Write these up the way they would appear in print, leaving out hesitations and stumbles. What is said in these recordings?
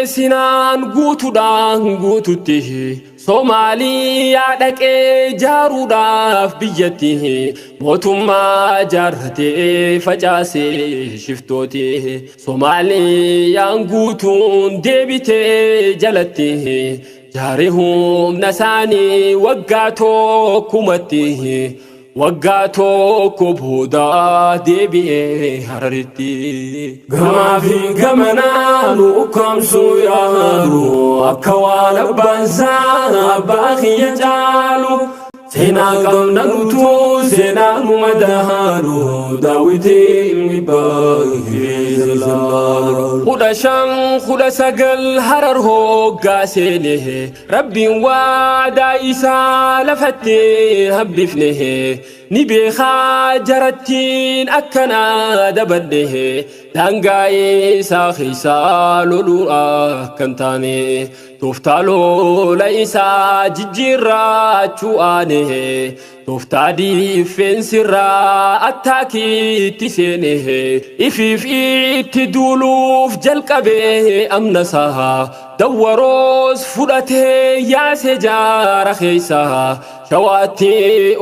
sinaan guututti Somaaliyaa dhaqee jaaruudhaaf biyyatti mootummaa jaarratee facaasee shiftooti Somaaliyaan guutuun deebitee jalatti jaaree humna isaanii waggaa tokkumatti waggaa tokko booda deebi'ee Hararitti gamaa fi gamanaan ukkaamsuu yaalu akka waan abbaa kiyya caalu seenaa qabna nutu seenaa nu madaalu Daawitiin kudha sagal Harar hoggaa seene Rabbiin waadaa isaa lafattee hambifne ni beekaa jarattiin akkana dabadde daangaa isaa keessaa loluu akkan taane tooftaa lola isaa jijjiirraachuu aane tooftaa diifeensirraa attaakiitti seene ifiif itti duuluuf jalqabee amnasaa dawwaroos fudhatee yaase jaara keessaa shawaatti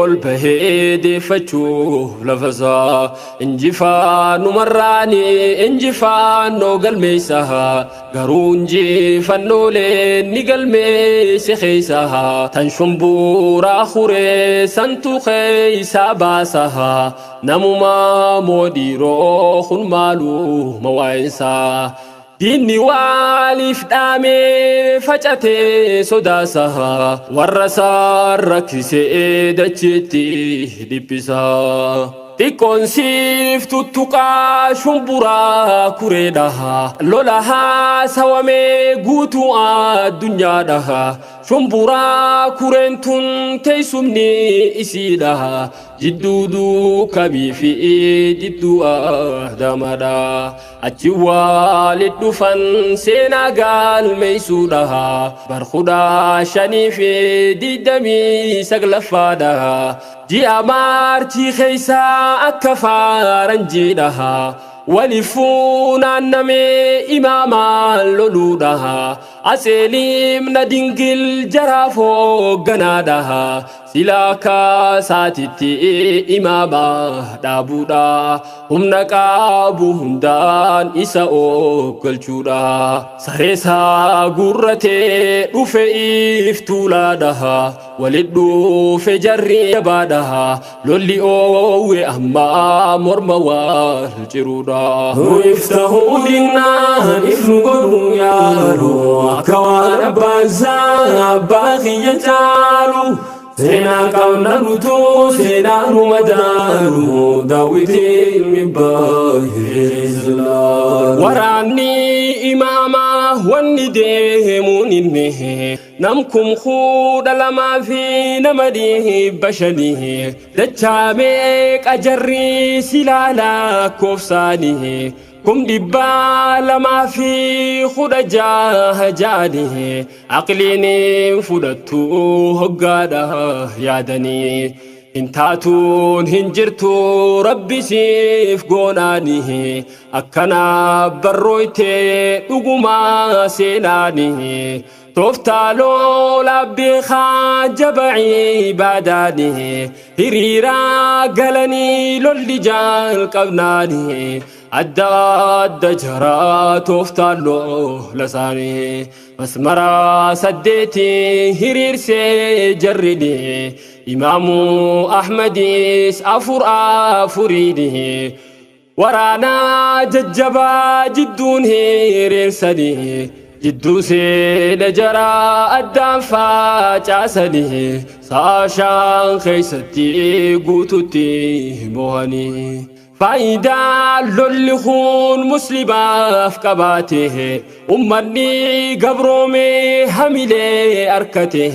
ol bahee deeffachuuf lafasaa injifaannoo galmeessaa garuu injifannooleen ni galmeesse keessaa tan shumbuuraa huree santu keessaa baasaa namumaa moodiiroo kun maaluu mawaa'insaa Dinni waliif dhaamee facatee sodaasaa warra isaa rakkisee dacheetti dhiphisaa xiqqoon siif tuttuqaa shumburaa kureedha lola haasawamee guutuu addunyaadha shumburaa kureen tun teessumni isiidha jidduuduu kabii fi jidduu aadamadha achi waalit dhufan seenaa galmeessuudha barkhudaa 529 ji'a maartii keessaa akka faaranjiidha walifuunaan namee imaamaan loluudha aseeliim na dingil jaraaf hoogganaadha silaa kaasaatitti imaama dhaabuudha humna qabu hundaan isa ooggalchuudha sareesaa gurratee dhufe iftuulaadha walit dhufe jarri jabaadha lolli oowwe ammaa morma wal ciruudha iftahuu dinnaan ifnu godhuu yaalu akka waan abbaa kiyya caalu seenaa qabna nutu seenaa nu madaalu Daawitiin waraanni imaamaa wanni deemuun inni namkum 12 fi nama 500 dachaamee qajarri silaalaa koofsaanii kum dibbaa 2 fi 16 aqliini fudhattu hoggaadha yaadanii intaatuun hinjirtu rabbi siif goonaanii akkana barrooytee dhugumaa seenaanii tooftaa lola beekaa jaba cibaadaanii hiriiraa galanii lolli jalqabnaanii adda jaraa tooftaa lola isaanii masmaraa 8 hiriirsee jarrini imaamu ahmadis afuriini waraanaa jajjabaa jidduun hiriirsanii jidduu seena jaraa addaan facaasanii saashaan keessatti guututti moohanii faayidaa lolli kun muslimaaf qabaate ummanni gabroomee hamilee arkate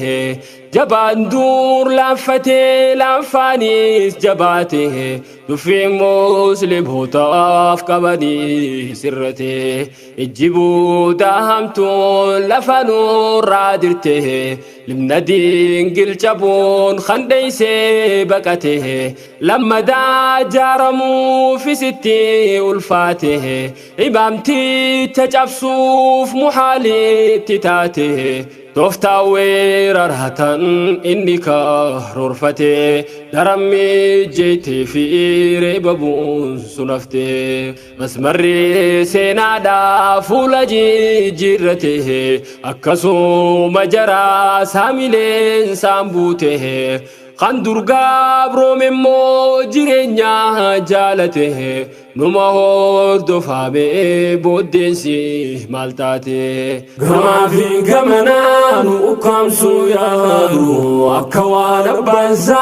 جبان دور لفتي لفانيس جباته دفي مسلم هو طاف كبني سرته الجبو داهمتون لفنور رادرته لمندين قل جبون خنديسي بكته لما دا جارمو في ستي والفاته إمامتي تجفصوف محالي تتاته توفتاوي رهتن إني كهرور فتي درمي جيتي في ريبابون سنفتي مسمري سينادا فولاجي جيرته أكسو مجرى ساملين سامبوته قندر قابرو ممو جيرينيا جالته نمهور دفابي بوديسي مالتاتي غما في غمنا نوكم سويارو أكوان بانسا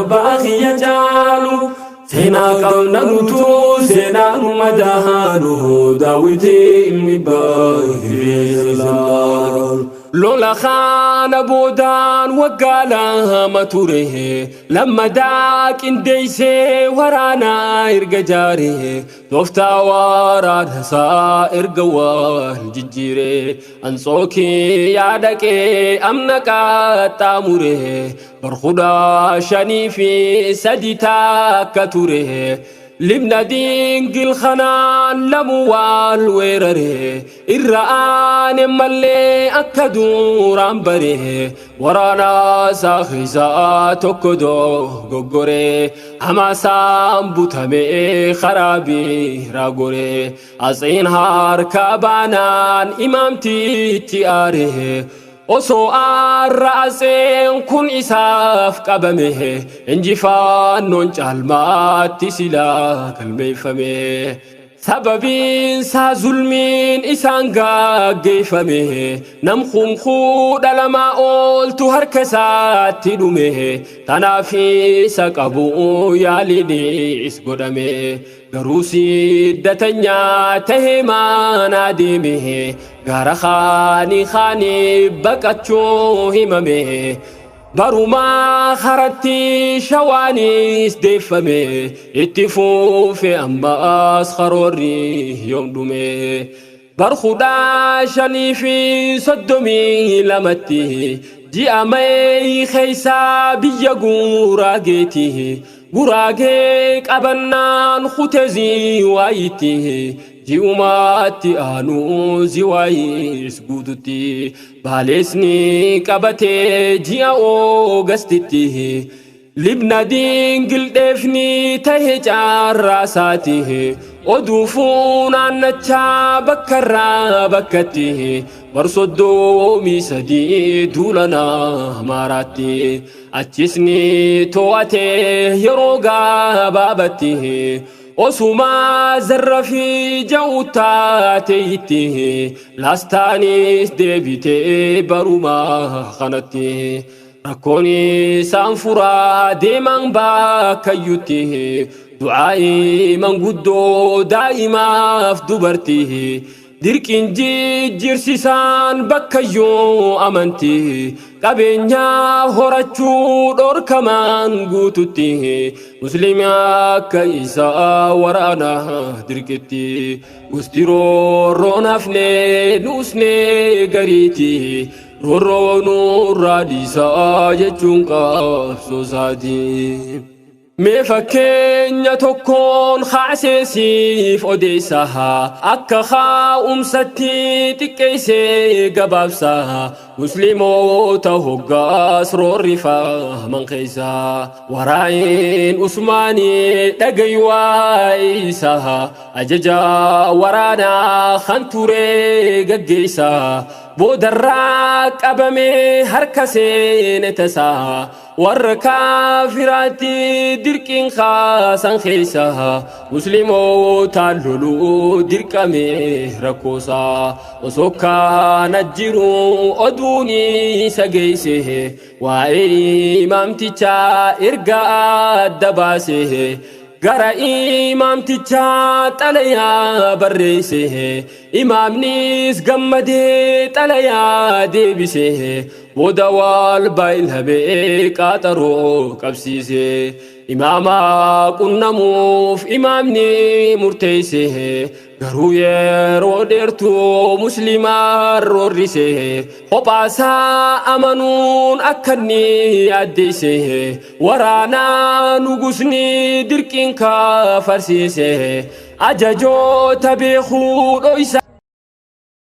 باقي يجالو سينا قلنا نتو سينا مدهانو داويتي مباهي زلال لولا خان بودان وقالا مطوره لما داك انديسي ورانا ارقجاره توفتا واراد هسا ارقوال ججيره انصوكي يادكي امنكا تاموره برخدا شنيفي سديتا كتوره لبنا دين قل خنان لموال ويرره الرآن ملي أكدور عمبره ورانا ساخيزا تكدو غغره أما سامبو تمي خرابي راغره أزين هار كابانان إمامتي تياره osoo arraaseen kun isaaf qabame injifannoon caalmaatti silaa galmeeffame sababiin isaa zulmiin isaan gaggeeffame nam khumkhuudha lamaa ooltu harka isaatti dhume tanaaf isa qabuu yaaliinis godhame garuu siddatanyaa tahee maanaa deeme gara khani baqachuu himame baruma kharatti shawaanis deeffame itti fuufe ammaas kharoorri yoom dhume barkhuda shanii fi soddomii lamatti ji'a Mee keeysaa biyya Guraageeti Guraagee qabannaan kutezii waayitti ji'umaatti aanuu ziwaayis guututti baaleesni qabatee ji'a Oogastitti libna dingildheefni tahe caarraasaati oduufuun aannachaa bakkarraa bakkatti barsoddoomii sadii duulana maaraatti achisni to'atee yeroo gabaabatti osuma zarrafi jawuttaateeyitti laastaanis deebitee baruma kanatti rakkoon isaan furaa deeman bakkayyutti du'aa'i manguddoo daa'imaaf dubartii dirqiin jijjiirsisaan bakkayyoo amantii qabeenyaa horachuu dhorkamaan guututti musliimi akka isaa waraana dirqitti gosti roorroon hafnee nuusnee gariiti roorroo nurraa dhiisaa jechuun qabsoo isaati. Mee fakkeenya tokkoon haaseesiif odeessaa akka kaa'umsatti xiqqeessee gabaabsaa musliimoota hoggaas roorrifaman keessaa waraa'een Usmaanii dhagayyaa isaa ajajaa waraanaa kan ture gaggeessaa boodarraa qabamee harka seene tasaa warra kaafiraatti dirqiin kaasan keessaa musliimootaan loluu dirqamee rakkoosaa osoo kana jiru oduun isa geesse waa'ee imaamtichaa ergaa adda baase gara imaamtichaa xalayaa barreesse imaamnis gammadee xalayaa deebise ودوال بايل هبيك قطرو قبسيسي إماما كنا موف إمامني مرتيسي غرو يرو ديرتو مسلما روريسي وباسا أمنون أكني أديسي ورانا نغسني دركين كافرسيسي أجاجو تبيخو رويسا